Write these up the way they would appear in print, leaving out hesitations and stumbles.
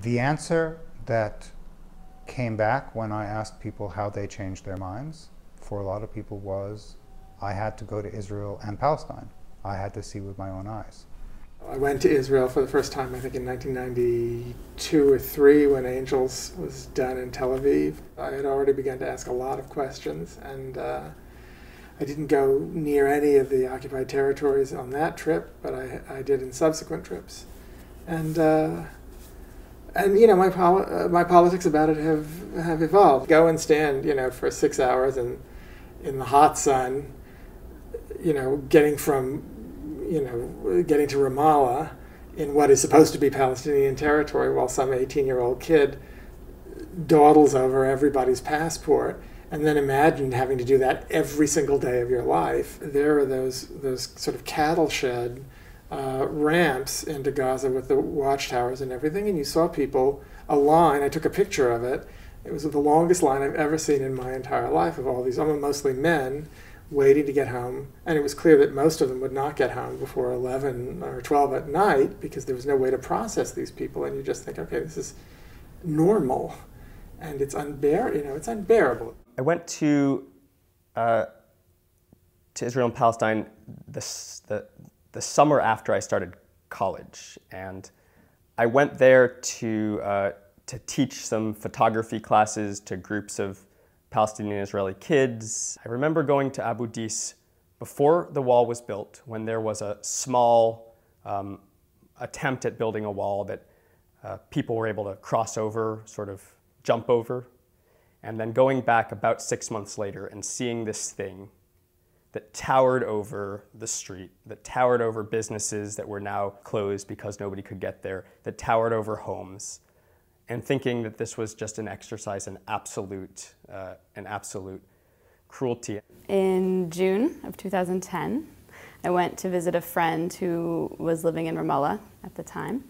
The answer that came back when I asked people how they changed their minds, for a lot of people, was I had to go to Israel and Palestine. I had to see with my own eyes. I went to Israel for the first time, I think, in 1992 or 3 when Angels was done in Tel Aviv. I had already begun to ask a lot of questions, and I didn't go near any of the occupied territories on that trip, but I did in subsequent trips. And you know, my politics about it have evolved. Go and stand, you know, for 6 hours in the hot sun, you know, getting to Ramallah in what is supposed to be Palestinian territory, while some 18-year-old kid dawdles over everybody's passport, and then imagine having to do that every single day of your life. There are those sort of cattle shed ramps into Gaza with the watchtowers and everything, and you saw people, a line, I took a picture of it, it was the longest line I've ever seen in my entire life, of all these, mostly men, waiting to get home, and it was clear that most of them would not get home before 11 or 12 at night because there was no way to process these people, and you just think, okay, this is normal, and it's unbearable. I went to Israel and Palestine the summer after I started college, and I went there to teach some photography classes to groups of Palestinian Israeli kids. I remember going to Abu Dis before the wall was built, when there was a small attempt at building a wall that people were able to cross over, sort of jump over, and then going back about 6 months later and seeing this thing that towered over the street, that towered over businesses that were now closed because nobody could get there, that towered over homes, and thinking that this was just an exercise in absolute cruelty. In June of 2010, I went to visit a friend who was living in Ramallah at the time.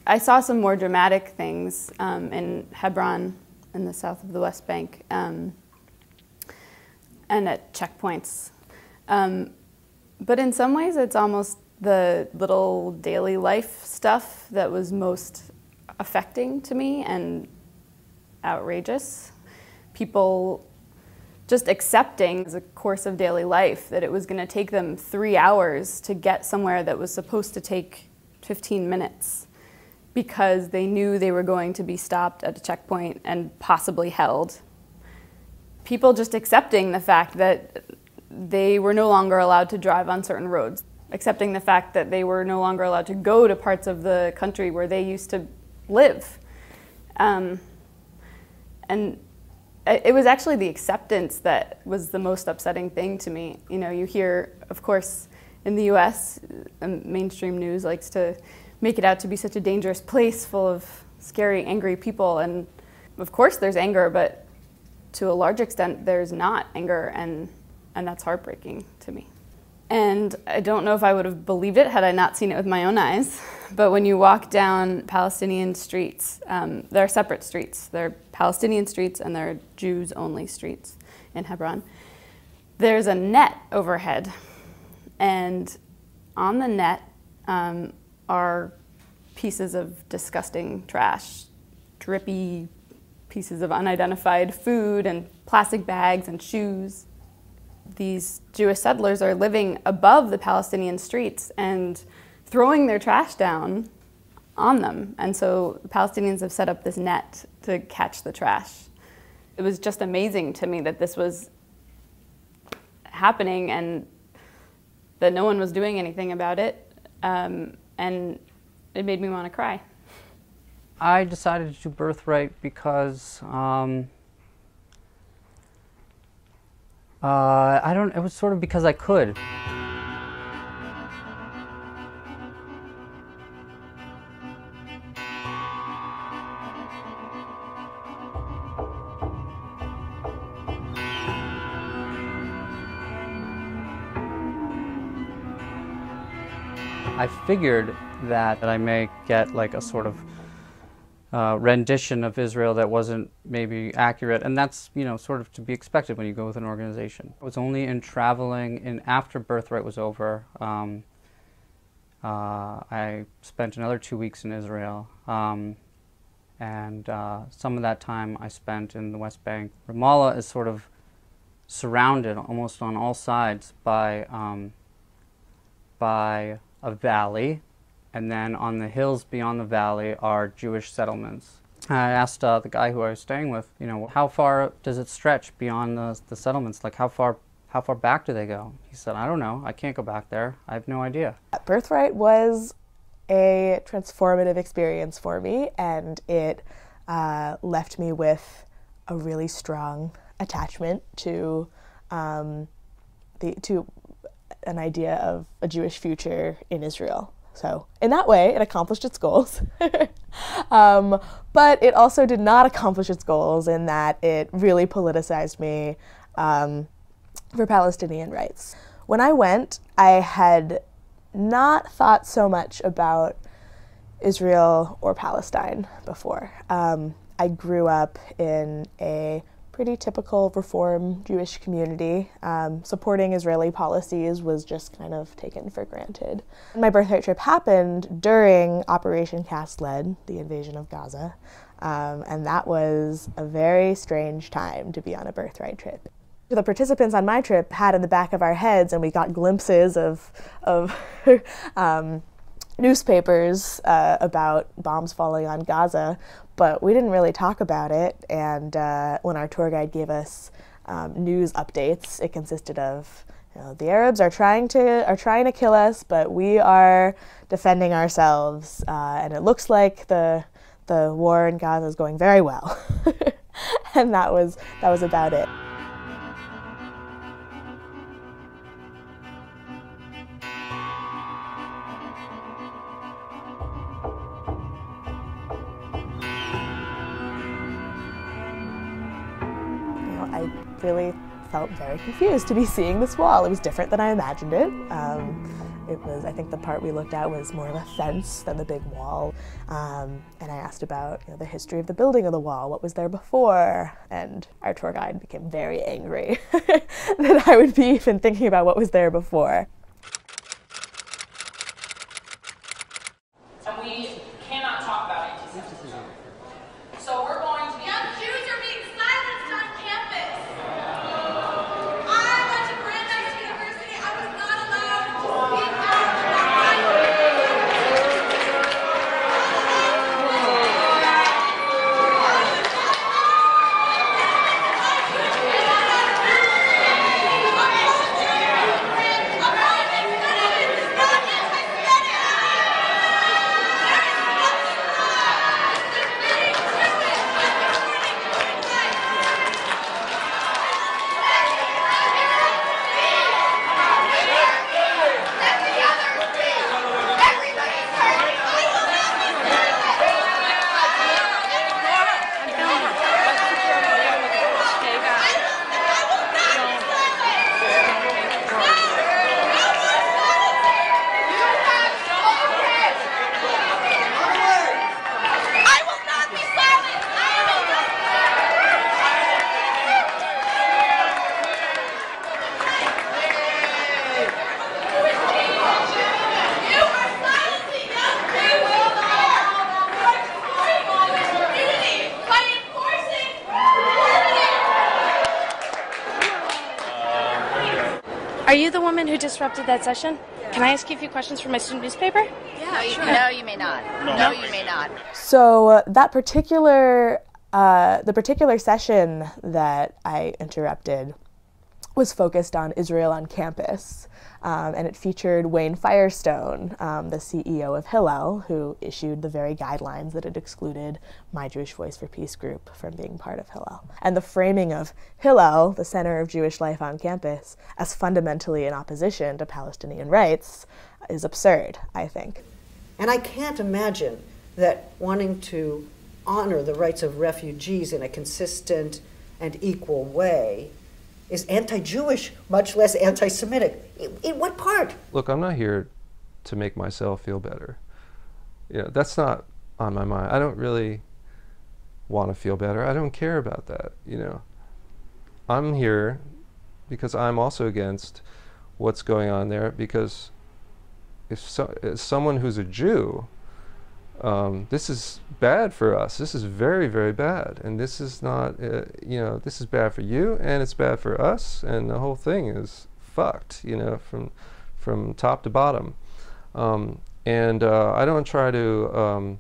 I saw some more dramatic things in Hebron, in the south of the West Bank, and at checkpoints. But in some ways, it's almost the little daily life stuff that was most affecting to me and outrageous. People just accepting as a course of daily life that it was going to take them 3 hours to get somewhere that was supposed to take 15 minutes because they knew they were going to be stopped at a checkpoint and possibly held. People just accepting the fact that they were no longer allowed to drive on certain roads, accepting the fact that they were no longer allowed to go to parts of the country where they used to live. And it was actually the acceptance that was the most upsetting thing to me. You know, you hear, of course, in the US, mainstream news likes to make it out to be such a dangerous place full of scary, angry people. And of course there's anger, but to a large extent there's not anger, and that's heartbreaking to me. And I don't know if I would have believed it had I not seen it with my own eyes, but when you walk down Palestinian streets, there are separate streets. There are Palestinian streets and there are Jews-only streets in Hebron. There's a net overhead, and on the net are pieces of disgusting trash, drippy pieces of unidentified food and plastic bags and shoes. These Jewish settlers are living above the Palestinian streets and throwing their trash down on them. And so the Palestinians have set up this net to catch the trash. It was just amazing to me that this was happening and that no one was doing anything about it. And it made me want to cry. I decided to do Birthright because it was sort of because I could. I figured that I may get like a sort of rendition of Israel that wasn't maybe accurate, and that's, you know, sort of to be expected when you go with an organization. It was only in traveling, and after Birthright was over, I spent another 2 weeks in Israel, and some of that time I spent in the West Bank. Ramallah is sort of surrounded almost on all sides by a valley, and then on the hills beyond the valley are Jewish settlements. I asked the guy who I was staying with, you know, how far does it stretch beyond the settlements? Like how far back do they go? He said, I don't know. I can't go back there. I have no idea. Birthright was a transformative experience for me, and it left me with a really strong attachment to an idea of a Jewish future in Israel. So in that way, it accomplished its goals. But it also did not accomplish its goals in that it really politicized me for Palestinian rights. When I went, I had not thought so much about Israel or Palestine before. I grew up in a pretty typical Reform Jewish community. Supporting Israeli policies was just kind of taken for granted. My birthright trip happened during Operation Cast Lead, the invasion of Gaza, and that was a very strange time to be on a birthright trip. The participants on my trip had in the back of our heads, and we got glimpses of newspapers about bombs falling on Gaza, but we didn't really talk about it. And when our tour guide gave us news updates, it consisted of, you know, the Arabs are trying to kill us, but we are defending ourselves, and it looks like the war in Gaza is going very well. And that was about it. I really felt very confused to be seeing this wall. It was different than I imagined it. I think the part we looked at was more of a fence than the big wall. And I asked about, you know, the history of the building of the wall, what was there before? And our tour guide became very angry that I would be even thinking about what was there before. And we cannot talk about anti-Semitism. So we're going to be... Young Jews are being silenced on campus. I went to Brandeis University. I was not allowed to speak out about my Are you the woman who disrupted that session? Can I ask you a few questions from my student newspaper? Yeah, sure. No, you may not. No, you may not. So that particular, the particular session that I interrupted was focused on Israel on campus, and it featured Wayne Firestone, the CEO of Hillel, who issued the very guidelines that had excluded My Jewish Voice for Peace group from being part of Hillel. And the framing of Hillel, the center of Jewish life on campus, as fundamentally in opposition to Palestinian rights is absurd, I think. And I can't imagine that wanting to honor the rights of refugees in a consistent and equal way is anti-Jewish, much less anti-Semitic. In what part? Look, I'm not here to make myself feel better. You know, that's not on my mind. I don't really want to feel better. I don't care about that, you know. I'm here because I'm also against what's going on there, because if someone who's a Jew this is bad for us. This is very, very bad. And this is not, you know, this is bad for you, and it's bad for us, and the whole thing is fucked, you know, from top to bottom. I don't try to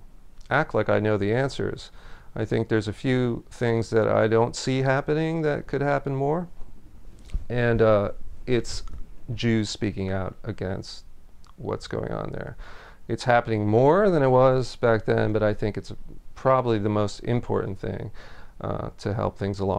act like I know the answers. I think there's a few things that I don't see happening that could happen more. And it's Jews speaking out against what's going on there. It's happening more than it was back then, but I think it's probably the most important thing to help things along.